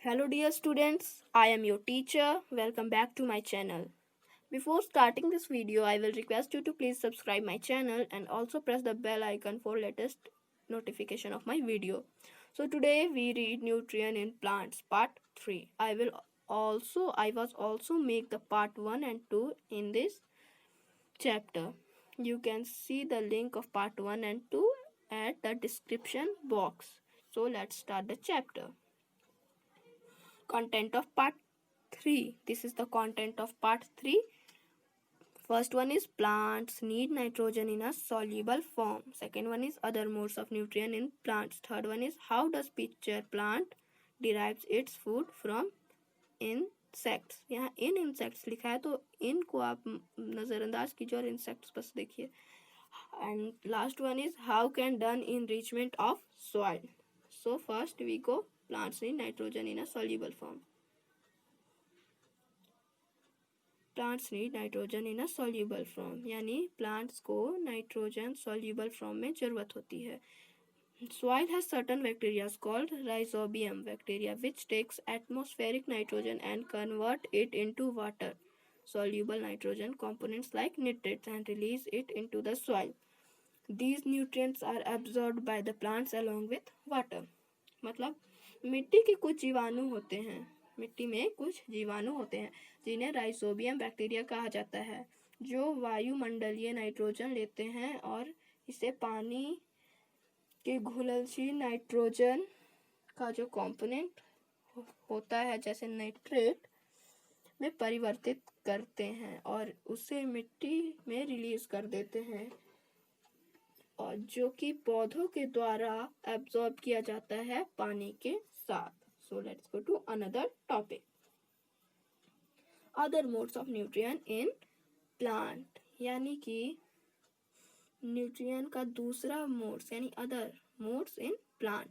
Hello dear students, I am your teacher. Welcome back to my channel. Before starting this video, I will request you to please subscribe my channel and also press the bell icon for latest notification of my video. So today we read Nutrient in Plants part 3. I was also make the part 1 and 2 in this chapter. You can see the link of part 1 and 2 at the description box. So let's start the chapter. Content of part 3. This is the content of part 3. First one is plants need nitrogen in a soluble form. Second one is other modes of nutrient in plants. Third one is how does picture plant derives its food from insects. यहाँ इन insects लिखा है तो इन को आप नज़रअंदाज कीजिए और insects बस देखिए. And last one is how can done enrichment of soil. So first we go plants need nitrogen in a soluble form. Plants need nitrogen in a soluble form यानी प्लांट्स को नाइट्रोजन सॉल्यूबल फॉर्म में ज़रूरत होती है. Soil has certain bacteria called rhizobium bacteria which takes atmospheric nitrogen and convert it into water soluble nitrogen components like nitrates and release it into the soil. These nutrients are absorbed by the plants along with water. मतलब मिट्टी के कुछ जीवाणु होते हैं, मिट्टी में कुछ जीवाणु होते हैं जिन्हें राइजोबियम बैक्टीरिया कहा जाता है, जो वायुमंडलीय नाइट्रोजन लेते हैं और इसे पानी के घुलनशील नाइट्रोजन का जो कंपोनेंट होता है जैसे नाइट्रेट में परिवर्तित करते हैं और उसे मिट्टी में रिलीज कर देते हैं और जो कि पौधों के द्वारा एब्जॉर्ब किया जाता है पानी के साथ. So let's go to another topic. Other modes of nutrient in plant यानी कि न्यूट्रिएंट का दूसरा मोड्स यानी other modes in plant.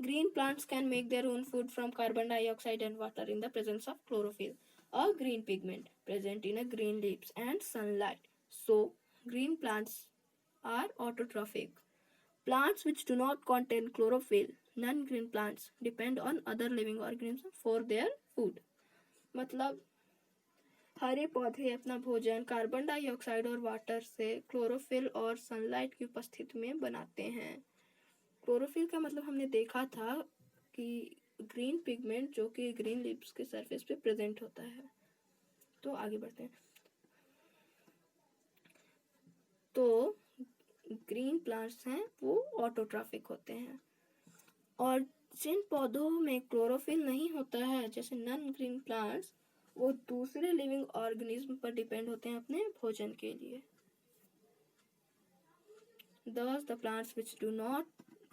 Green plants can make their own food from carbon dioxide and water in the presence of chlorophyll, a green pigment present in a green leaves and sunlight. So, green plants are autotrophic. Plants which do not contain chlorophyll, non-green plants, depend on other living organisms for their food. मतलब हरे पौधे अपना भोजन carbon dioxide और water से chlorophyll और sunlight की उपस्थिति में बनाते हैं. क्लोरोफिल का मतलब हमने देखा था कि ग्रीन पिगमेंट जो कि ग्रीन लीव्स के सरफेस पे प्रेजेंट होता है. तो आगे बढ़ते हैं. तो ग्रीन प्लांट्स हैं वो ऑटोट्रॉफिक होते हैं और जिन पौधों में क्लोरोफिल नहीं होता है जैसे नॉन ग्रीन प्लांट्स वो दूसरे लिविंग ऑर्गेनिज्म पर डिपेंड होते हैं अपने भोजन के लिए. Thus, the plants which do not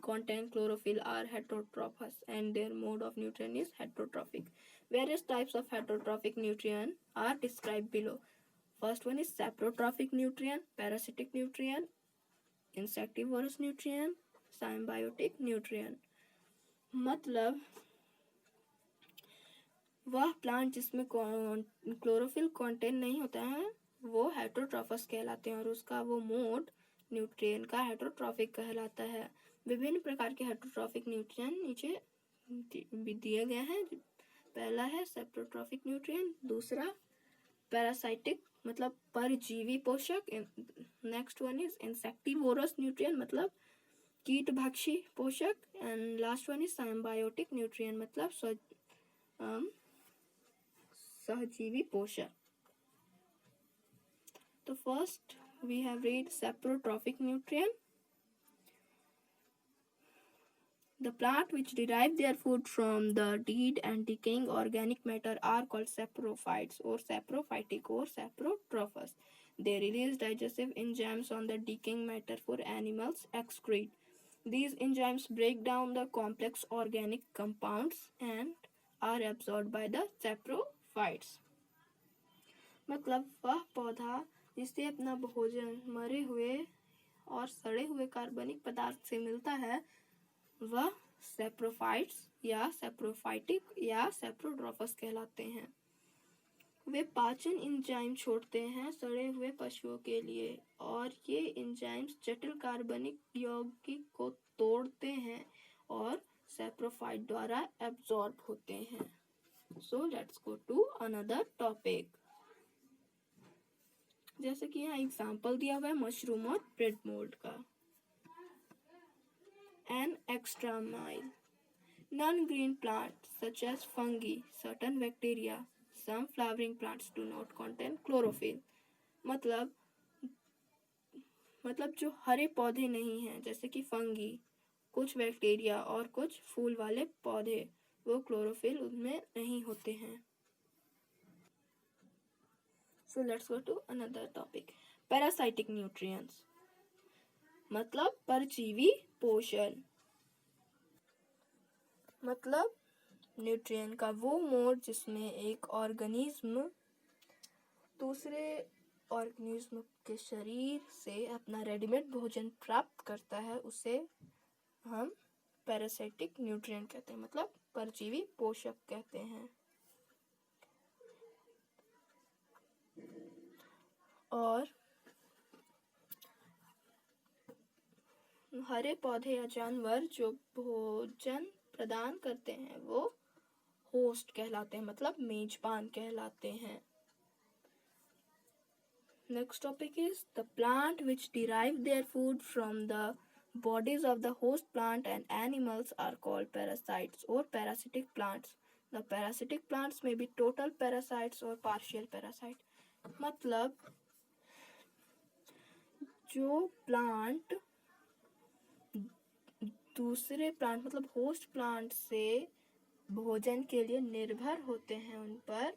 contain chlorophyll are heterotrophous and their mode of nutrient is heterotrophic. Various types of heterotrophic nutrient are described below. First one is saprotrophic nutrient, parasitic nutrient, insectivorous nutrient, symbiotic nutrient. मतलब वह plant जिसमें chlorophyll content नहीं होता है वो हेटरोट्रॉफस कहलाते हैं और उसका वो मोड न्यूट्रिएंट का हेटरोट्रॉफिक कहलाता है. विभिन्न प्रकार के हेटरोट्रॉफिक न्यूट्रिएंट नीचे दिए गए हैं. पहला है सेप्रोट्रॉफिक न्यूट्रिएंट, दूसरा पैरासाइटिक मतलब परजीवी पोषक, next one is insectivorous nutrient मतलब कीटभक्षी पोषक and last one is symbiotic nutrient मतलब सहजीवी पोषक. तो first we have read saprotrophic nutrient. The plant which derive their food from the dead and decaying organic matter are called saprophytes or saprophytic or saprotrophous. They release digestive enzymes on the decaying matter for animals excrete. These enzymes break down the complex organic compounds and are absorbed by the saprophytes. मतलब वह पौधा जिससे अपना भोजन मरे हुए और सड़े हुए कार्बनिक पदार्थ से मिलता है वह सेप्रोफाइट्स या सेप्रोफाइटिक या सेप्रोट्रॉफस कहलाते हैं. वे पाचन एंजाइम छोड़ते हैं सड़े हुए पशुओं के लिए और ये एंजाइम्स जटिल कार्बनिक यौगिक को तोड़ते हैं और सैप्रोफाइट द्वारा एब्जॉर्ब होते हैं। So let's go to another topic. जैसे कि यहाँ एग्जाम्पल दिया हुआ है मशरूम और ब्रेड मोल्ड का। An extra mile, non-green plants such as fungi, certain bacteria, some flowering plants do not contain chlorophyll। मतलब जो हरे पौधे नहीं हैं जैसे कि फंगी, कुछ बैक्टीरिया और कुछ फूल वाले पौधे, वो क्लोरोफिल उनमें नहीं होते हैं। So let's go to another topic, parasitic nutrients, मतलब परजीवी पोषण। मतलब न्यूट्रिएंट का वो मोड जिसमें एक ऑर्गेनिज्म दूसरे ऑर्गेनिज्म के शरीर से अपना रेडीमेड भोजन प्राप्त करता है, उसे हम पैरासाइटिक न्यूट्रिएंट कहते हैं, मतलब परजीवी पोषक कहते हैं। और हरे पौधे या जानवर जो भोजन प्रदान करते हैं वो होस्ट कहलाते हैं, मतलब मेजबान कहलाते हैं। Next topic is the plant which derive their food from the bodies of the host plant and animals are called parasites or parasitic plants. The parasitic plants may be total parasites or partial parasite। मतलब जो plant दूसरे plant मतलब host plant से भोजन के लिए निर्भर होते हैं, उन पर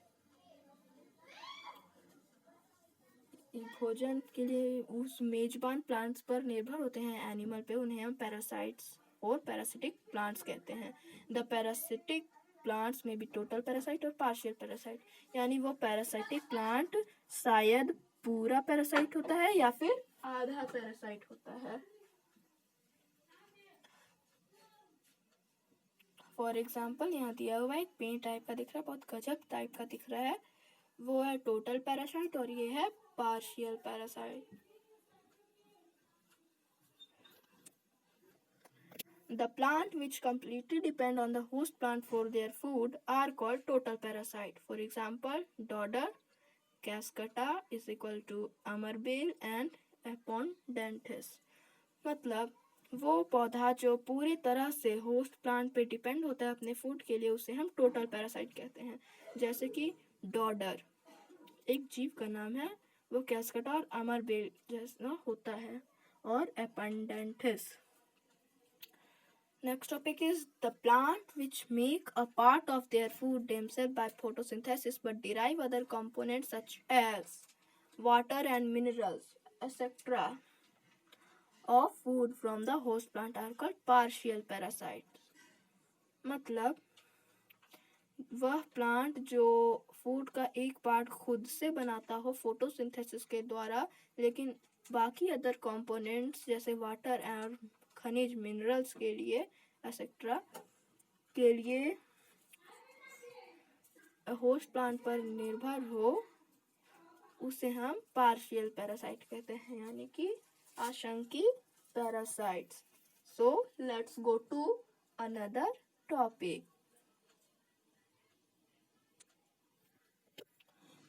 भोजन के लिए उस मेजबान प्लांट्स पर निर्भर होते हैं, एनिमल पे, उन्हें हम पैरासाइट्स और पैरासिटिक प्लांट्स कहते हैं। द पैरासिटिक प्लांट्स में भी टोटल पैरासाइट और पार्शियल पैरासाइट, यानी वो पैरासाइटिक प्लांट शायद पूरा पैरासाइट होता है या फिर आधा पैरासाइट होता है। फॉर एग्जाम्पल यहाँ दिया हुआ एक पेन टाइप का दिख रहा है, बहुत गजब टाइप का दिख रहा है, वो है टोटल पैरासाइट और ये है partial parasite. The plant which completely depend on the host plant for their food are called total parasite. For example, dodder, cascata is equal to amarbil and apodentis। मतलब वो पौधा जो पूरी तरह से होस्ट प्लांट पे डिपेंड होता है अपने फूड के लिए, उसे हम टोटल पैरासाइट कहते हैं। जैसे कि डॉडर एक जीव का नाम है, वो कैस्कटा और अमरबेल जैसा होता है, और एपेंडेंटिस। Next topic is the plant which make a part of their food themselves by photosynthesis but derive other components such as water and minerals etc. of food from the host plant are called partial parasites। मतलब वह plant जो food का एक part खुद से बनाता हो photosynthesis के द्वारा, लेकिन बाकी अदर कंपोनेंट्स जैसे वाटर और खनिज मिनरल्स के लिए एक्सेट्रा के लिए होस्ट प्लांट पर निर्भर हो, उसे हम पार्शियल पैरासाइट कहते हैं, यानी कि आंशिक parasites. So let's go to another topic.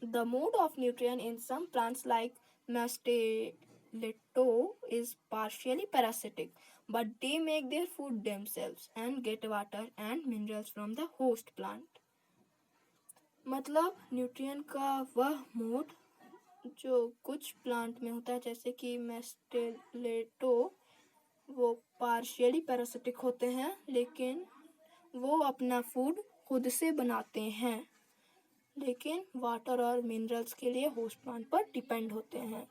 The mode of nutrient in some plants like Masteletto is partially parasitic, but they make their food themselves and get water and minerals from the host plant। मतलब nutrient का वह mode जो कुछ plant में होता है, जैसे कि मेस्टेलेटो, वो पार्शियली पैरासिटिक होते हैं, लेकिन वो अपना फूड खुद से बनाते हैं, लेकिन वाटर और मिनरल्स के लिए होस्ट प्लांट पर डिपेंड होते हैं।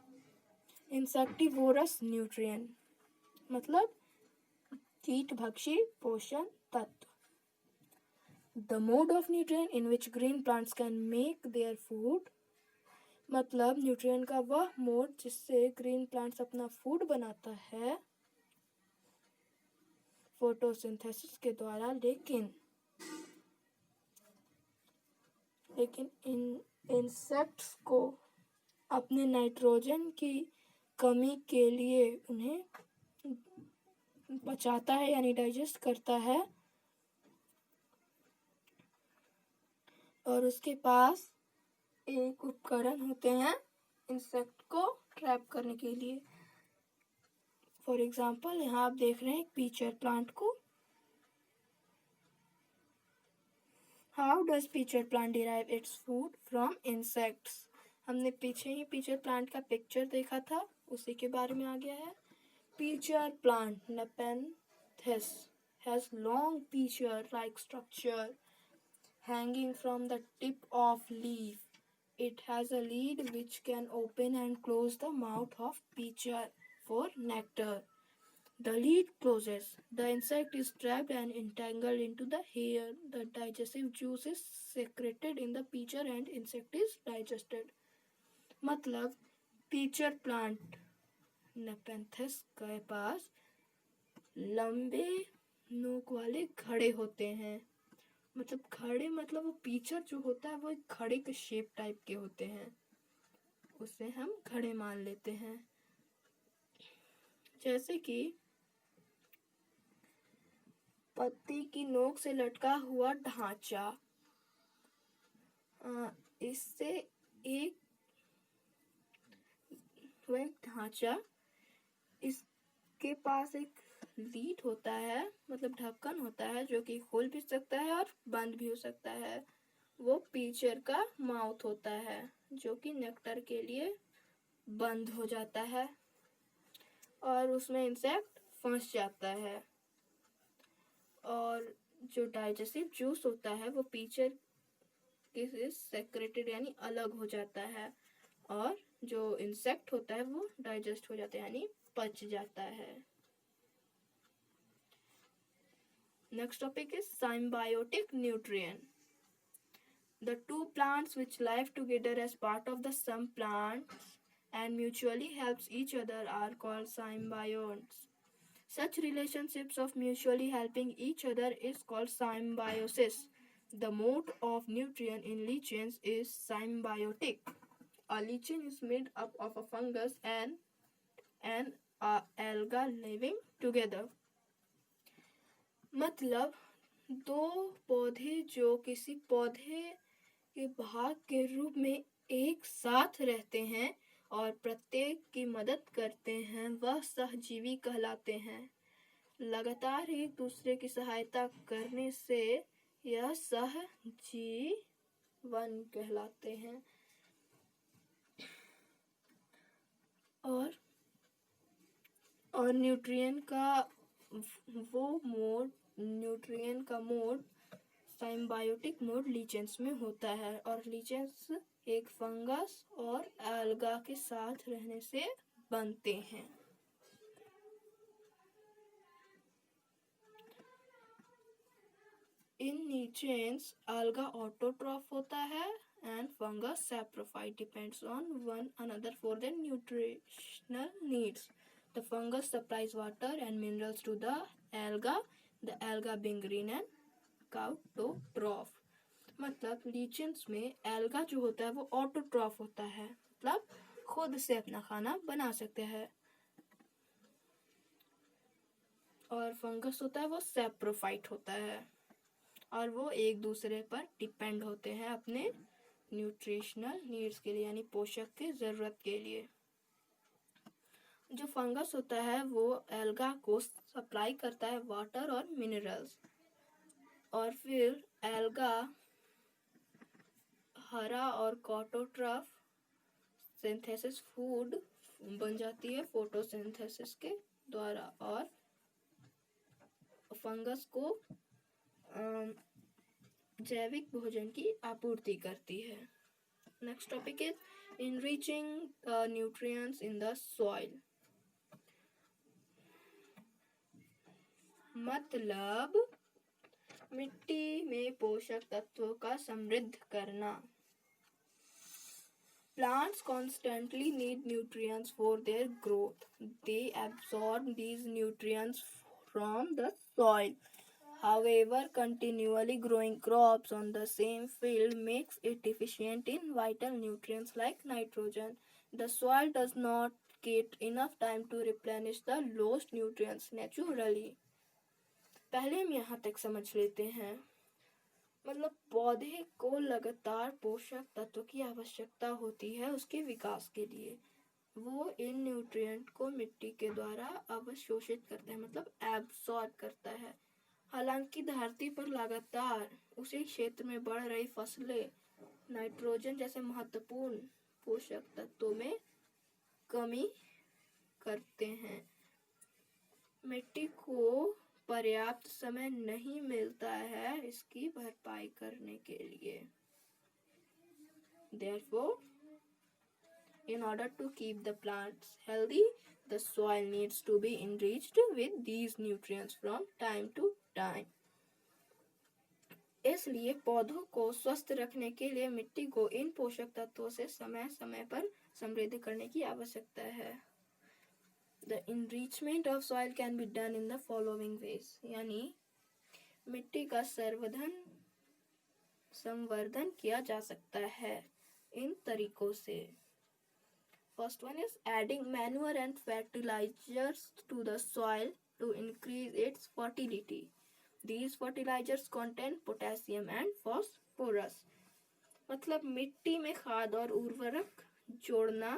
इंसेक्टिवोरस न्यूट्रिएंट मतलब कीटभक्षी पोषण तत्व। The mode of nutrient in which green plants can make their food, मतलब न्यूट्रिएंट का वह मोड जिससे ग्रीन प्लांट्स अपना फूड बनाता है फोटोसिंथेसिस के द्वारा, लेकिन इन इंसेक्ट्स को अपने नाइट्रोजन की कमी के लिए उन्हें पचाता है यानी डाइजेस्ट करता है, और उसके पास एक उपकरण होते हैं इंसेक्ट को ट्रैप करने के लिए। फॉर एग्जाम्पल यहाँ आप देख रहे हैं एक पीचर प्लांट को। How does pitcher plant derive its food from insects? हमने पीछे ही पीचर प्लांट का पिक्चर देखा था, उसी के बारे में आ गया है। Pitcher plant Nepenthes has long peach-like structure hanging from the tip of leaf. It has a lid which can open and close the mouth of peacher for nectar. The lid closes. The insect is trapped and entangled into the hair. The digestive juice is secreted in the peacher and insect is digested. मतलब pitcher plant नेपेंथेस के पास लंबे नोक वाले घड़े होते हैं। मतलब घड़े मतलब वो पीचर जो होता है वो एक घड़े के शेप टाइप के होते हैं, उसे हम घड़े मान लेते हैं। जैसे कि पत्ती की नोक से लटका हुआ ढांचा, इससे एक ढांचा, इसके पास एक लीड होता है, मतलब ढक्कन होता है जो कि खोल भी सकता है और बंद भी हो सकता है। वो पीचर का माउथ होता है जो कि नेक्टर के लिए बंद हो जाता है और उसमें इंसेक्ट फंस जाता है। और जो डाइजेस्टिव जूस होता है वो पीचर के सेक्रेटेड यानी अलग हो जाता है और जो इंसेक्ट होता है वो डाइजेस्ट हो जाता है यानी पच जाता है। Next topic is symbiotic nutrient. The two plants which live together as part of the same plant and mutually helps each other are called symbionts. Such relationships of mutually helping each other is called symbiosis. The mode of nutrient in lichens is symbiotic. A lichen is made up of a fungus and an alga living together. मतलब दो पौधे जो किसी पौधे के भाग के रूप में एक साथ रहते हैं और प्रत्येक की मदद करते हैं वह सहजीवी कहलाते हैं। लगातार एक दूसरे की सहायता करने से यह सहजीवन कहलाते हैं। और न्यूट्रिएंट का मोड साइम्बायोटिक मोड लीचेंस में होता है और लीचेंस एक फंगस और एल्गा के साथ रहने से बनते हैं। इन लीचेंस एल्गा ऑटोट्रॉफ होता है and fungus saprophyte depends on one another for their nutritional needs. The fungus supplies water and minerals to the alga being green and autotroph. मतलब लीचेंस में एल्गा जो होता है वो ऑटोट्रॉफ होता है, मतलब खुद से अपना खाना बना सकते हैं, और फंगस होता है वो सैप्रोफाइट होता है और वो एक दूसरे पर डिपेंड होते हैं अपने न्यूट्रिशनल नीड्स के लिए यानी पोषक की ज़रूरत के लिए। जो फंगस होता है वो एल्गा को सप्लाई करता है वाटर और मिनरल्स और फिर एल्गा हरा और कॉटोट्रॉफ सिंथेसिस फूड बन जाती है फोटोसिंथेसिस के द्वारा और फंगस को जैविक भोजन की आपूर्ति करती है। Next topic is enriching nutrients in the soil. मतलब मिट्टी में पोषक तत्वों का समृद्ध करना। Plants constantly need nutrients for their growth. They absorb these nutrients from the soil. However, continually growing crops on the same field makes it deficient in vital nutrients like nitrogen. The soil does not get enough time to replenish the lost nutrients naturally. पहले हम यहाँ तक समझ लेते हैं। मतलब पौधे को लगातार पोषक तत्व की आवश्यकता होती है उसके विकास के लिए। वो इन न्यूट्रिएंट को मिट्टी के द्वारा अवशोषित करता है, मतलब एब्सॉर्ब करता है। हालांकि धरती पर लगातार उसी क्षेत्र में बढ़ रही फसलें नाइट्रोजन जैसे महत्वपूर्ण पोषक तत्वों में कमी करते हैं। मिट्टी को पर्याप्त समय नहीं मिलता है इसकी भरपाई करने के लिए। Therefore, in order to keep the plants healthy, the soil needs to be enriched with these nutrients from time to time. इसलिए पौधों को स्वस्थ रखने के लिए मिट्टी को इन पोषक तत्वों से समय समय पर समृद्ध करने की आवश्यकता है। The enrichment of soil can be done in the following ways, यानी मिट्टी का संवर्धन किया जा सकता है इन तरीकों से। First one is adding manure and fertilizers to the soil to increase its fertility. These fertilizers contain potassium and phosphorus. मतलब मिट्टी में खाद और उर्वरक जोड़ना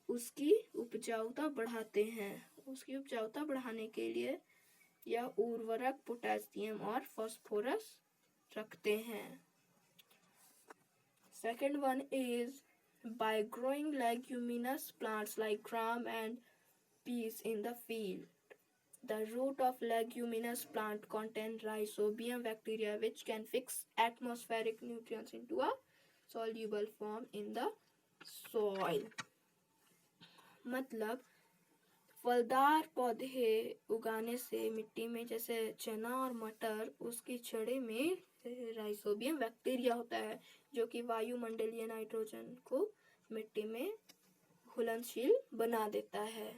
उसकी उपजाऊता बढ़ाते हैं। उसकी उपजाऊता बढ़ाने के लिए यह उर्वरक पोटेशियम और फास्फोरस रखते हैं। Second one is by growing leguminous plants like gram and peas in the field. The root of leguminous plant contain rhizobium bacteria which can fix atmospheric nutrients into a soluble form in the soil. मतलब फलदार पौधे उगाने से मिट्टी में जैसे चना और मटर उसकी जड़ें में राइजोबियम बैक्टीरिया होता है जो कि वायुमंडलीय नाइट्रोजन को मिट्टी में घुलनशील बना देता है।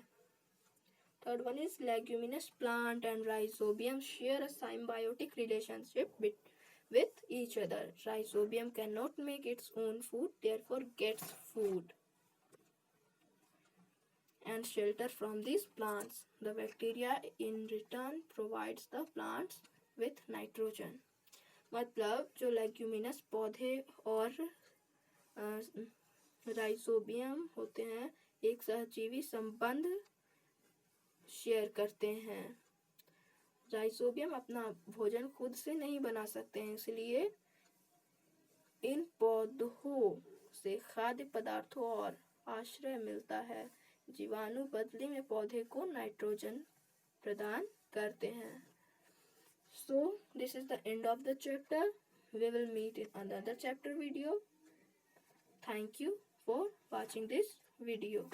Third one is leguminous plant and rhizobium share a symbiotic relationship with each other. Rhizobium cannot make its own food, therefore gets food and shelter from these plants. The bacteria in return provides the plants with nitrogen. मतलब जो leguminous पौधे और rhizobium होते हैं एक सहजीवी संबंध share करते हैं। राइजोबियम अपना भोजन खुद से नहीं बना सकते हैं, इसलिए इन पौधों से खाद्य पदार्थों और आश्रय मिलता है। जीवाणु बदले में पौधे को नाइट्रोजन प्रदान करते हैं। So this is the end of the chapter. We will meet in another chapter video. Thank you for watching this video.